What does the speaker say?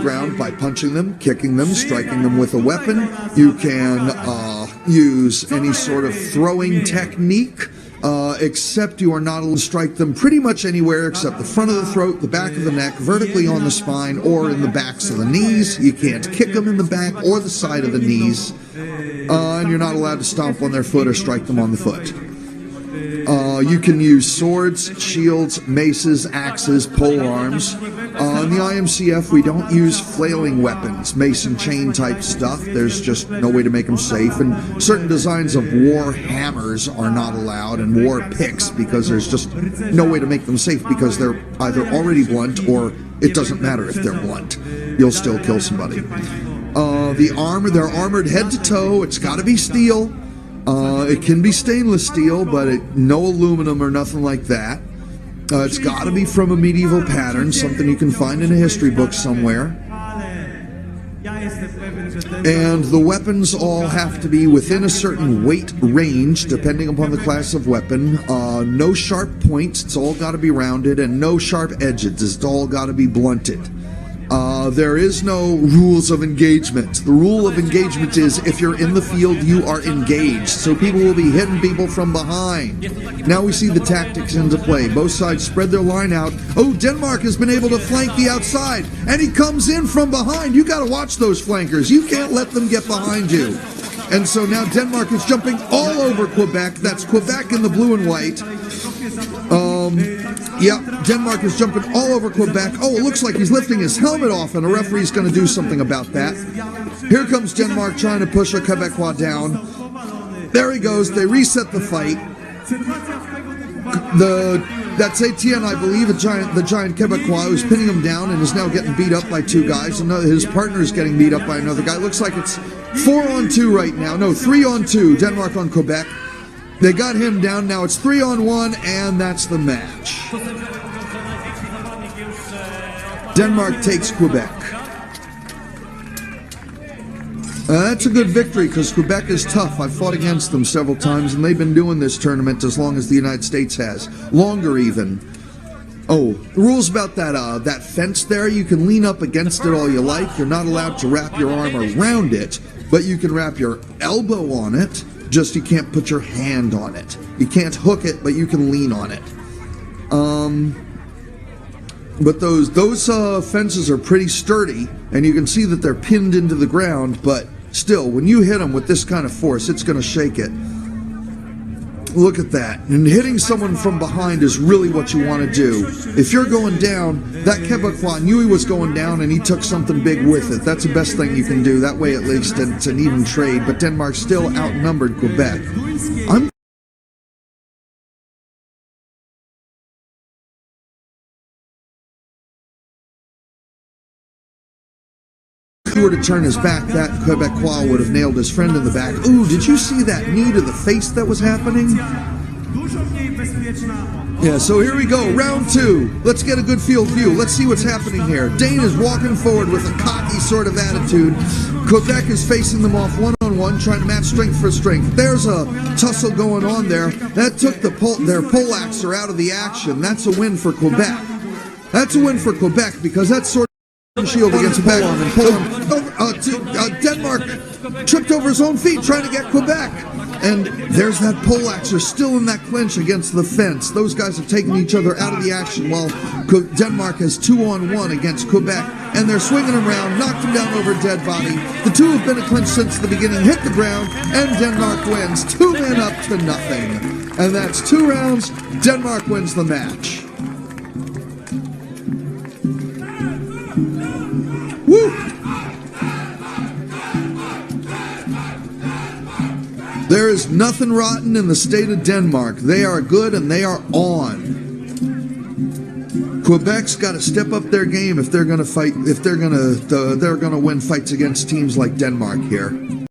ground by punching them, kicking them, striking them with a weapon. You can use any sort of throwing technique, except you are not allowed to strike them pretty much anywhere except the front of the throat, the back of the neck, vertically on the spine, or in the backs of the knees. You can't kick them in the back or the side of the knees, and you're not allowed to stomp on their foot or strike them on the foot. You can use swords, shields, maces, axes, pole arms. In the IMCF, we don't use flailing weapons, mace and chain type stuff. There's just no way to make them safe. And certain designs of war hammers are not allowed, and war picks, because there's just no way to make them safe, because they're either already blunt or it doesn't matter if they're blunt. You'll still kill somebody. The armor, they're armored head to toe. It's got to be steel. It can be stainless steel, but no aluminum or nothing like that. It's got to be from a medieval pattern, something you can find in a history book somewhere. And the weapons all have to be within a certain weight range, depending upon the class of weapon. No sharp points, it's all got to be rounded, and no sharp edges, it's all got to be blunted. There is no rules of engagement. The rule of engagement is if you're in the field, you are engaged. So people will be hitting people from behind. Now we see the tactics into play. Both sides spread their line out. Oh, Denmark has been able to flank the outside, and he comes in from behind. You got to watch those flankers. You can't let them get behind you. And so now Denmark is jumping all over Quebec. That's Quebec in the blue and white. Denmark is jumping all over Quebec. Oh, it looks like he's lifting his helmet off, and a referee's going to do something about that. Here comes Denmark trying to push a Quebecois down. There he goes. They reset the fight. That's A.C.L, I believe, the giant Quebecois, who's pinning him down and is now getting beat up by two guys. His partner's getting beat up by another guy. Looks like it's 4-on-2 right now. No, 3-on-2. Denmark on Quebec. They got him down. Now it's 3-on-1, and that's the match. Denmark takes Quebec. That's a good victory, because Quebec is tough. I've fought against them several times, and they've been doing this tournament as long as the United States has. Longer, even. Oh, the rules about that fence there, you can lean up against it all you like. You're not allowed to wrap your arm around it, but you can wrap your elbow on it. Just you can't put your hand on it. You can't hook it, but you can lean on it. But those fences are pretty sturdy, and you can see that they're pinned into the ground, but still, when you hit them with this kind of force, it's going to shake it. Look at that. And hitting someone from behind is really what you want to do. If you're going down, that Quebecois knew he was going down, and he took something big with it. That's the best thing you can do. That way, at least, it's an even trade, but Denmark still outnumbered Quebec. If he were to turn his back, that Quebecois would have nailed his friend in the back. Ooh, did you see that knee to the face that was happening? Yeah, so here we go, round 2. Let's get a good field view. Let's see what's happening here. Dane is walking forward with a cocky sort of attitude. Quebec is facing them off one-on-one, trying to match strength for strength. There's a tussle going on there. That took their poleaxer out of the action. That's a win for Quebec. That's a win for Quebec, because that's sort of shield against Quebec. Denmark tripped over his own feet trying to get Quebec. And there's that poleaxer still in that clinch against the fence. Those guys have taken each other out of the action while Denmark has 2-on-1 against Quebec. And they're swinging him around, knocked him down over a dead body. The two have been in clinch since the beginning, hit the ground, and Denmark wins. 2 men up to nothing. And that's 2 rounds. Denmark wins the match. Woo! There is nothing rotten in the state of Denmark. They are good and they are on. Quebec's got to step up their game if they're going to fight. If they're going to win fights against teams like Denmark here.